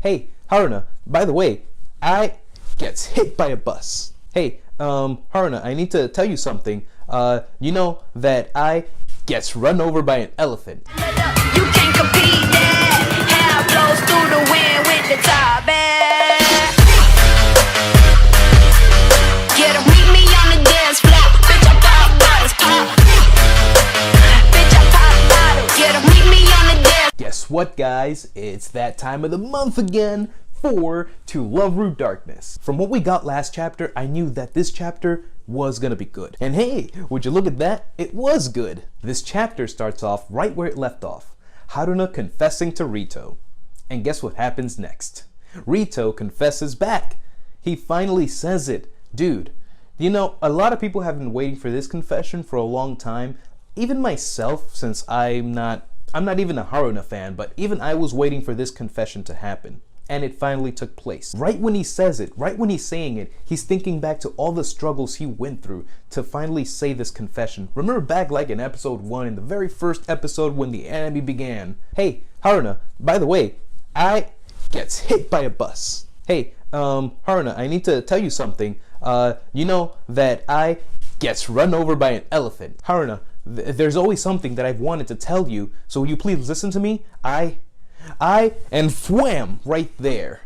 Hey, Haruna, by the way, I gets hit by a bus. Hey, Haruna, I need to tell you something. You know that I gets run over by an elephant. You can't compete that. Hair blows through the wind with the top back. Get 'em, meet me on the dance floor. Bitch, I pop bottles, pop. Bitch, I pop bottles. Get 'em, meet me on the dance. Guess what, guys? It's that time of the month again for To Love Through Darkness. From what we got last chapter, I knew that this chapter was gonna be good. And hey, would you look at that? It was good. This chapter starts off right where it left off. Haruna confessing to Rito. And guess what happens next? Rito confesses back. He finally says it. Dude, you know, a lot of people have been waiting for this confession for a long time. Even myself, since I'm not even a Haruna fan, but even I was waiting for this confession to happen. And it finally took place. Right when he says it, right when he's saying it, he's thinking back to all the struggles he went through to finally say this confession. Remember back like in episode 1, in the very first episode when the anime began. Hey, Haruna, by the way, I gets hit by a bus. Hey, Haruna, I need to tell you something. You know that I gets run over by an elephant. Haruna, there's always something that I've wanted to tell you, so will you please listen to me? And wham, right there.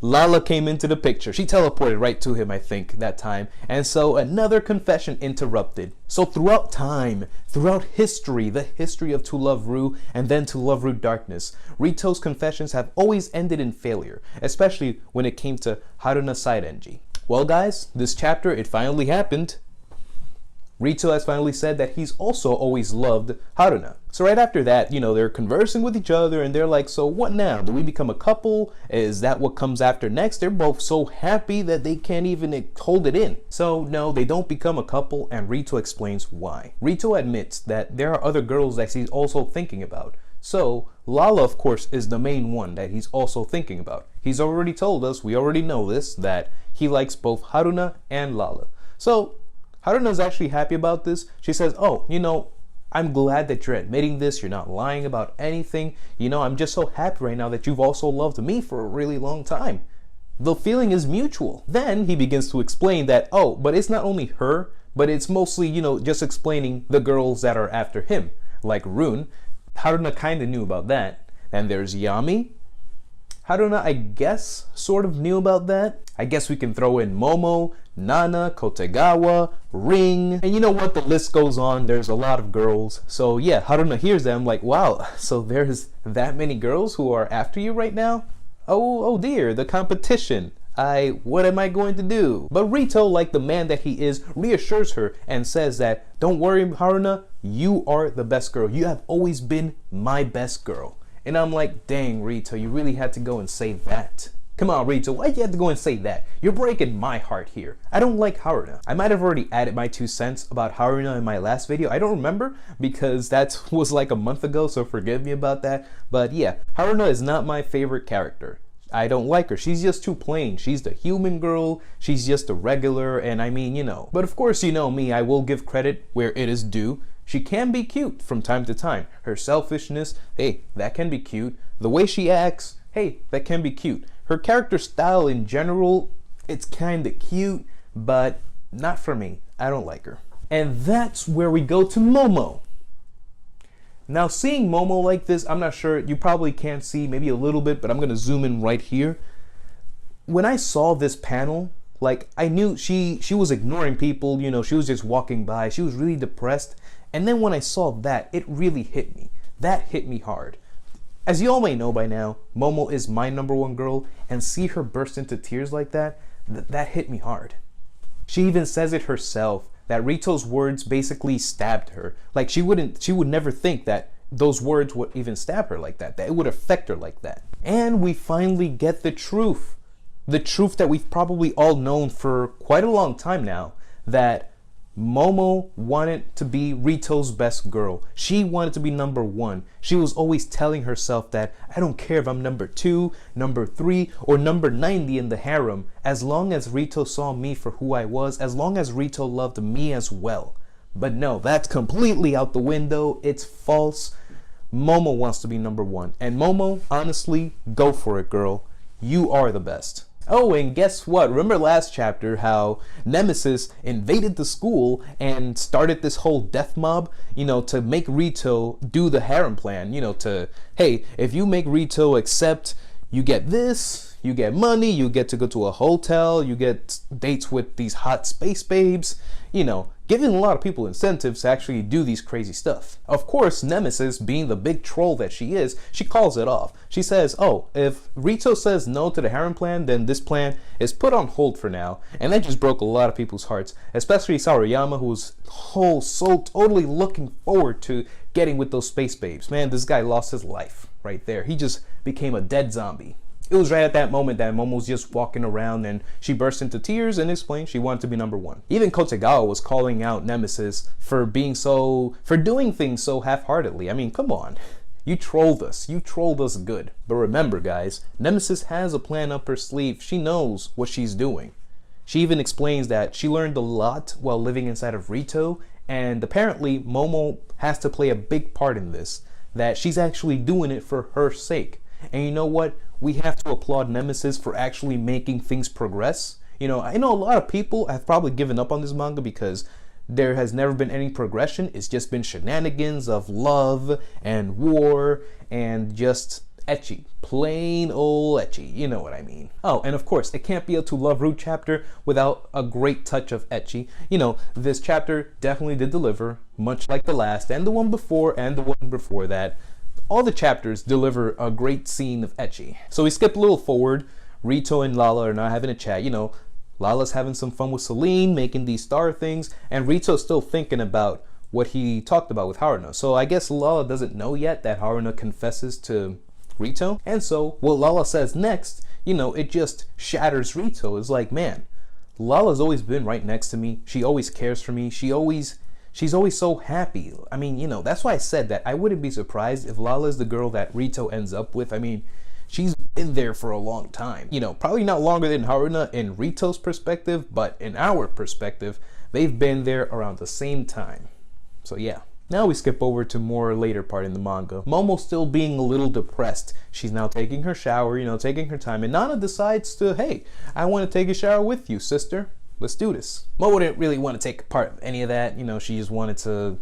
Lala came into the picture. She teleported right to him, I think, that time. And so another confession interrupted. So throughout time, throughout history, the history of To Love Through and then To Love Through Darkness, Rito's confessions have always ended in failure, especially when it came to Haruna Sairenji. Well guys, this chapter, it finally happened. Rito has finally said that he's also always loved Haruna. So right after that, you know, they're conversing with each other and they're like, so what now? Do we become a couple? Is that what comes after next? They're both so happy that they can't even hold it in. So no, they don't become a couple, and Rito explains why. Rito admits that there are other girls that he's also thinking about. So Lala, of course, is the main one that he's also thinking about. He's already told us, we already know this, that he likes both Haruna and Lala. So Haruna's actually happy about this. She says, oh, you know, I'm glad that you're admitting this. You're not lying about anything. You know, I'm just so happy right now that you've also loved me for a really long time. The feeling is mutual. Then he begins to explain that, oh, but it's not only her, but it's mostly, you know, just explaining the girls that are after him, like Rune. Haruna kind of knew about that. And there's Yami. Haruna, I guess, sort of knew about that. I guess we can throw in Momo, Nana, Kotegawa, Ring, and you know what, the list goes on. There's a lot of girls. So yeah, Haruna hears them like, wow, so there's that many girls who are after you right now? Oh dear, the competition. What am I going to do? But Rito, like the man that he is, reassures her and says that, don't worry, Haruna, you are the best girl. You have always been my best girl. And I'm like, dang, Rito, you really had to go and say that. Come on, Rito, why'd you have to go and say that? You're breaking my heart here. I don't like Haruna. I might have already added my 2 cents about Haruna in my last video. I don't remember because that was like a month ago, so forgive me about that. But yeah, Haruna is not my favorite character. I don't like her. She's just too plain. She's the human girl. She's just a regular, and I mean, you know. But of course, you know me, I will give credit where it is due. She can be cute from time to time. Her selfishness, hey, that can be cute. The way she acts, hey, that can be cute. Her character style in general, it's kind of cute, but not for me. I don't like her. And that's where we go to Momo. Now, seeing Momo like this, I'm not sure, you probably can't see, maybe a little bit, but I'm going to zoom in right here. When I saw this panel, like, I knew she was ignoring people, you know, she was just walking by. She was really depressed. And then when I saw that, it really hit me. That hit me hard. As you all may know by now, Momo is my #1 girl, and see her burst into tears like that, that hit me hard. She even says it herself, that Rito's words basically stabbed her. Like she would never think that those words would even stab her like that it would affect her like that. And we finally get the truth. The truth that we've probably all known for quite a long time now, that Momo wanted to be Rito's best girl. She wanted to be #1. She was always telling herself that, I don't care if I'm #2, #3, or #90 in the harem, as long as Rito saw me for who I was, as long as Rito loved me as well. But no, that's completely out the window. It's false. Momo wants to be #1. And Momo, honestly, go for it, girl. You are the best. Oh, and guess what? Remember last chapter how Nemesis invaded the school and started this whole death mob, to make Rito do the harem plan, hey, if you make Rito accept, you get this, you get money, you get to go to a hotel, you get dates with these hot space babes, giving a lot of people incentives to actually do these crazy stuff. Of course, Nemesis, being the big troll that she is, she calls it off. She says, oh, if Rito says no to the harem plan, then this plan is put on hold for now. And that just broke a lot of people's hearts, especially Sarayama, who was so totally looking forward to getting with those space babes. Man, this guy lost his life right there. He just became a dead zombie. It was right at that moment that Momo's just walking around and she burst into tears and explained she wanted to be number one. Even Kotegawa was calling out Nemesis for doing things so half-heartedly. I mean, come on. You trolled us. You trolled us good. But remember, guys, Nemesis has a plan up her sleeve. She knows what she's doing. She even explains that she learned a lot while living inside of Rito, and apparently Momo has to play a big part in this, that she's actually doing it for her sake. And you know what? We have to applaud Nemesis for actually making things progress. I know a lot of people have probably given up on this manga because there has never been any progression. It's just been shenanigans of love and war and just ecchi. Plain old ecchi. You know what I mean. Oh, and of course, it can't be a To Love Root chapter without a great touch of ecchi. This chapter definitely did deliver, much like the last and the one before and the one before that. All the chapters deliver a great scene of ecchi. So we skip a little forward. Rito and Lala are now having a chat. Lala's having some fun with Celine, making these star things, and Rito's still thinking about what he talked about with Haruna. So I guess Lala doesn't know yet that Haruna confesses to Rito. And so what Lala says next, it just shatters Rito. It's like, man, Lala's always been right next to me. She always cares for me. She's always so happy. I mean, that's why I said that I wouldn't be surprised if Lala is the girl that Rito ends up with. I mean, she's been there for a long time. Probably not longer than Haruna in Rito's perspective, but in our perspective, they've been there around the same time. So yeah. Now we skip over to more later part in the manga. Momo still being a little depressed. She's now taking her shower, taking her time, and Nana decides to, hey, I want to take a shower with you, sister. Let's do this. Momo didn't really want to take part of any of that. She just wanted to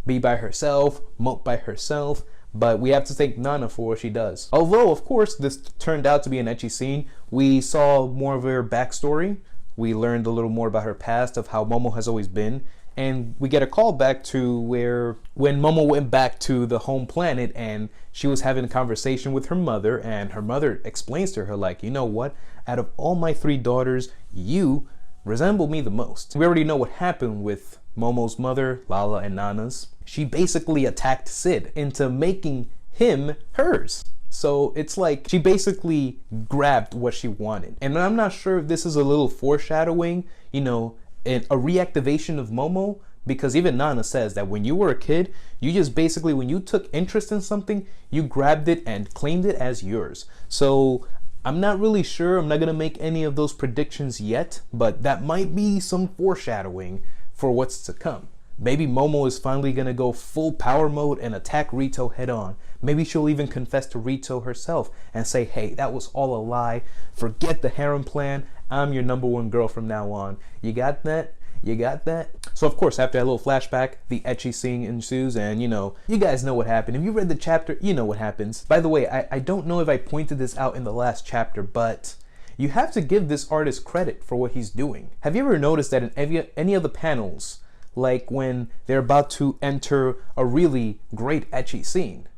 be by herself, mope by herself. But we have to thank Nana for what she does. Although, of course, this turned out to be an ecchi scene. We saw more of her backstory. We learned a little more about her past, of how Momo has always been. And we get a call back to when Momo went back to the home planet and she was having a conversation with her mother, and her mother explains to her, like, you know what? Out of all my 3 daughters, you resemble me the most. We already know what happened with Momo's mother, Lala, and Nana's. She basically attacked Sid into making him hers. So it's like she basically grabbed what she wanted. And I'm not sure if this is a little foreshadowing, a reactivation of Momo, because even Nana says that when you were a kid, you just basically, when you took interest in something, you grabbed it and claimed it as yours. So I'm not really sure. I'm not going to make any of those predictions yet, but that might be some foreshadowing for what's to come. Maybe Momo is finally going to go full power mode and attack Rito head on. Maybe she'll even confess to Rito herself and say, hey, that was all a lie. Forget the harem plan. I'm your number one girl from now on. You got that? You got that? So of course, after that little flashback, the ecchi scene ensues, and you guys know what happened. If you read the chapter, you know what happens. By the way, I don't know if I pointed this out in the last chapter, but you have to give this artist credit for what he's doing. Have you ever noticed that in any of the panels, like when they're about to enter a really great ecchi scene,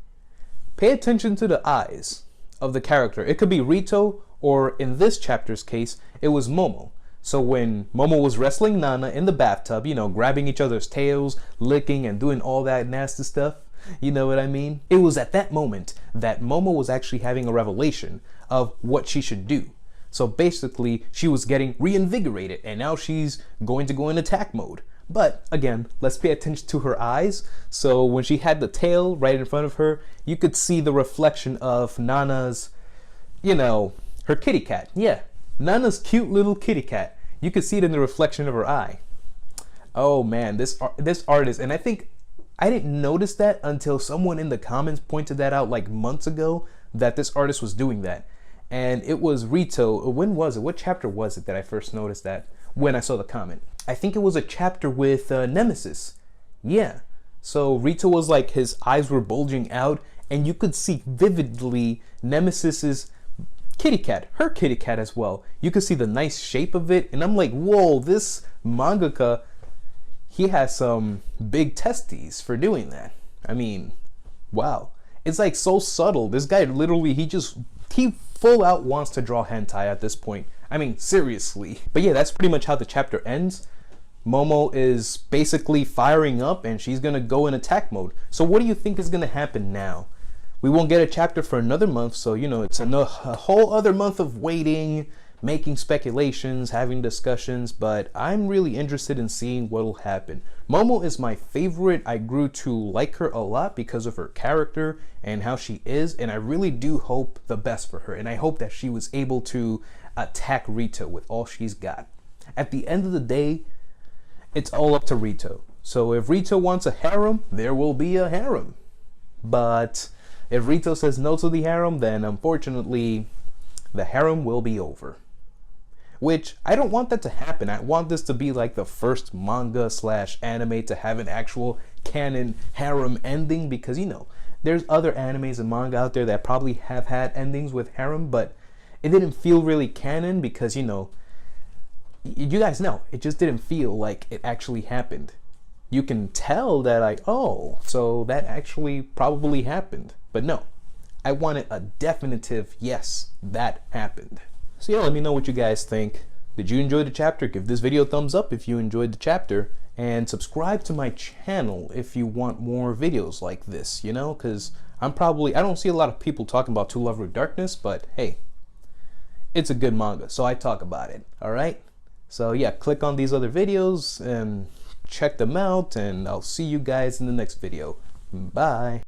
pay attention to the eyes of the character. It could be Rito, or in this chapter's case, it was Momo. So when Momo was wrestling Nana in the bathtub, grabbing each other's tails, licking, and doing all that nasty stuff, you know what I mean? It was at that moment that Momo was actually having a revelation of what she should do. So basically, she was getting reinvigorated, and now she's going to go in attack mode. But again, let's pay attention to her eyes. So when she had the tail right in front of her, you could see the reflection of Nana's, her kitty cat. Yeah, Nana's cute little kitty cat. You could see it in the reflection of her eye. Oh man, this artist, and I think I didn't notice that until someone in the comments pointed that out like months ago, that this artist was doing that. and it was Rito. When was it? What chapter was it that I first noticed that when I saw the comment? I think it was a chapter with Nemesis. Yeah. So Rito was like, his eyes were bulging out, and you could see vividly Nemesis's kitty cat, her kitty cat as well. You could see the nice shape of it, and I'm like, whoa, this mangaka, he has some big testes for doing that. I mean, wow. It's like so subtle. This guy literally, he full out wants to draw hentai at this point. I mean, seriously. But yeah, that's pretty much how the chapter ends. Momo is basically firing up, and she's gonna go in attack mode. So what do you think is gonna happen now? We won't get a chapter for another month, so you know, it's a whole other month of waiting, making speculations, having discussions, but I'm really interested in seeing what'll happen. Momo is my favorite. I grew to like her a lot because of her character and how she is, and I really do hope the best for her, and I hope that she was able to attack Rito with all she's got. At the end of the day, it's all up to Rito. So if Rito wants a harem, there will be a harem. But if Rito says no to the harem, then unfortunately, the harem will be over. Which, I don't want that to happen. I want this to be like the first manga / anime to have an actual canon harem ending, because, you know, there's other animes and manga out there that probably have had endings with harem, but it didn't feel really canon because, you know, you guys know, it just didn't feel like it actually happened. You can tell that, like, oh, so that actually probably happened. But no, I wanted a definitive yes, that happened. So yeah, let me know what you guys think. Did you enjoy the chapter? Give this video a thumbs up if you enjoyed the chapter, and subscribe to my channel if you want more videos like this, you know, because I don't see a lot of people talking about To Love Ru Darkness, but hey, it's a good manga, so I talk about it, all right? So yeah, click on these other videos and check them out, and I'll see you guys in the next video. Bye.